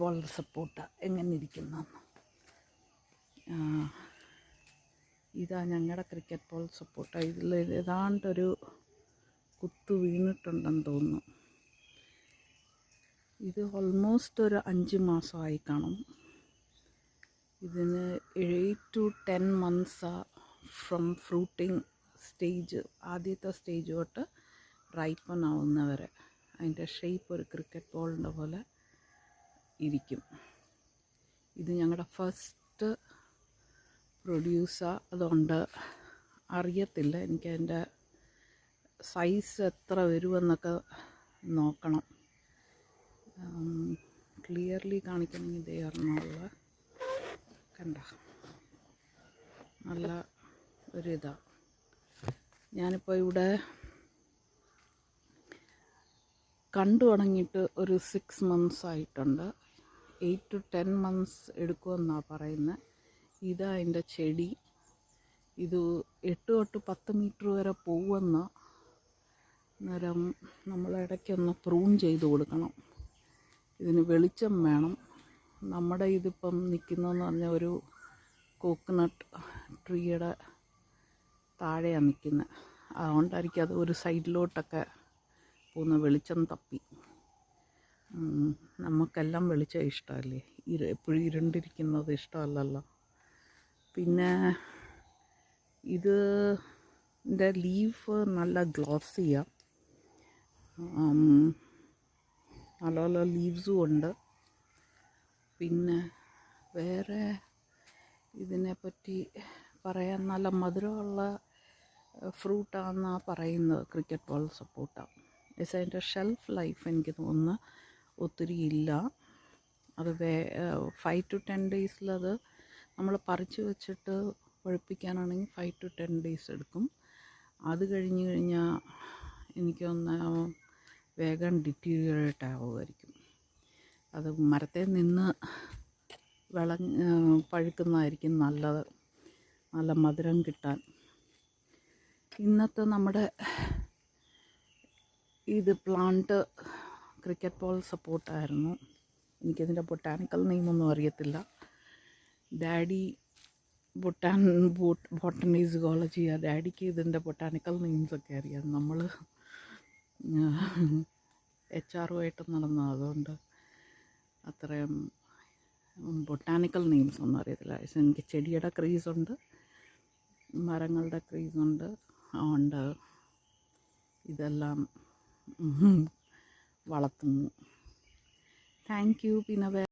Ball support എങ്ങനെ ഇരിക്കുന്നെന്ന്. ഇതാ ഞങ്ങളുടെ ക്രിക്കറ്റ് ബോൾ സപ്പോർട്ട്. ഇതിൽ ഏതാണ്ടൊരു കുത്തു വീണിട്ടുണ്ടെന്ന് തോന്നുന്നു. ഇത് ഓൾമോസ്റ്റ് ഒരു 5 മാസമായി കാണും. ഇതിന് 8 to 10 months from fruiting stage, ആദ്യത്തെ സ്റ്റേജ് തൊട്ട് റൈപ്പൺ ആവുന്നവരെ അതിൻ്റെ ഷേപ്പ് ഒരു ക്രിക്കറ്റ് ബോളിൻ്റെ പോലെ ഇരിക്കും. ഇത് ഞങ്ങളുടെ ഫസ്റ്റ് പ്രൊഡ്യൂസർ, അതുകൊണ്ട് അറിയത്തില്ല എനിക്കതിൻ്റെ സൈസ് എത്ര വരുമെന്നൊക്കെ നോക്കണം. ക്ലിയർലി കാണിക്കണമെങ്കിൽ ഇതേ ഒരെണ്ണമുള്ള കണ്ട നല്ല ഒരിതാണ്. ഞാനിപ്പോൾ ഇവിടെ കണ്ടു തുടങ്ങിയിട്ട് ഒരു 6 months ആയിട്ടുണ്ട്. 8 to 10 months എടുക്കുമെന്നാണ് പറയുന്നത്. ഇതാ അതിൻ്റെ ചെടി. ഇത് 8 തൊട്ട് 10 മീറ്റർ വരെ പോകുമെന്ന്. അന്നേരം നമ്മൾ ഇടയ്ക്കൊന്ന് പ്രൂൺ ചെയ്ത് കൊടുക്കണം. ഇതിന് വെളിച്ചം വേണം. നമ്മുടെ ഇതിപ്പം നിൽക്കുന്നതെന്ന് പറഞ്ഞാൽ ഒരു കോക്കനട്ട് ട്രീയുടെ താഴെയാണ് നിൽക്കുന്നത്. അതുകൊണ്ടായിരിക്കും അത് ഒരു സൈഡിലോട്ടൊക്കെ പോകുന്ന. വെളിച്ചം തപ്പി. നമുക്കെല്ലാം വെളിച്ചം ഇഷ്ടമല്ലേ, എപ്പോഴും ഇരുണ്ടിരിക്കുന്നത് ഇഷ്ടമല്ലല്ലോ. പിന്നെ ഇതിൻ്റെ ലീഫ് നല്ല ഗ്ലോസിയാണ്, നല്ല നല്ല ലീവ്സും ഉണ്ട്. പിന്നെ വേറെ ഇതിനെപ്പറ്റി പറയാൻ നല്ല മധുരമുള്ള ഫ്രൂട്ടാണെന്നാണ് പറയുന്നത്. ക്രിക്കറ്റ് ബോൾ സപ്പോർട്ടാണ്. പക്ഷേ അതിൻ്റെ ഷെൽഫ് ലൈഫ് എനിക്ക് തോന്നുന്നു ഒത്തിരി ഇല്ല. അത് 5 to 10 ഡേയ്സിലത് നമ്മൾ പറിച്ച് വെച്ചിട്ട് പഴുപ്പിക്കാനാണെങ്കിൽ 5 to 10 days എടുക്കും. അത് കഴിഞ്ഞ് കഴിഞ്ഞാൽ എനിക്കൊന്ന് വേഗം ഡിറ്റീരിയറേറ്റ് ആവുമായിരിക്കും. അത് മരത്തിൽ നിന്ന് പഴുക്കുന്നതായിരിക്കും നല്ലത്, നല്ല മധുരം കിട്ടാൻ. ഇന്നത്തെ നമ്മുടെ ഇത് പ്ലാന്റ് ക്രിക്കറ്റ് ബോൾ സപ്പോർട്ടായിരുന്നു. എനിക്കതിൻ്റെ ബൊട്ടാനിക്കൽ നെയിമൊന്നും അറിയത്തില്ല. ഡാഡി ബോട്ടണി സുവോളജിയാണ്. ഡാഡിക്ക് ഇതിൻ്റെ ബൊട്ടാനിക്കൽ നെയിംസൊക്കെ അറിയാം. നമ്മൾ HRO നടന്ന, അതുകൊണ്ട് അത്രയും ബൊട്ടാനിക്കൽ നെയിംസ് ഒന്നും അറിയത്തില്ല. പക്ഷേ എനിക്ക് ചെടിയുടെ ക്രേസുണ്ട്, മരങ്ങളുടെ ക്രേസുണ്ട്. അതുകൊണ്ട് ഇതെല്ലാം വളർത്തുന്നു. Thank you. പിന്നെ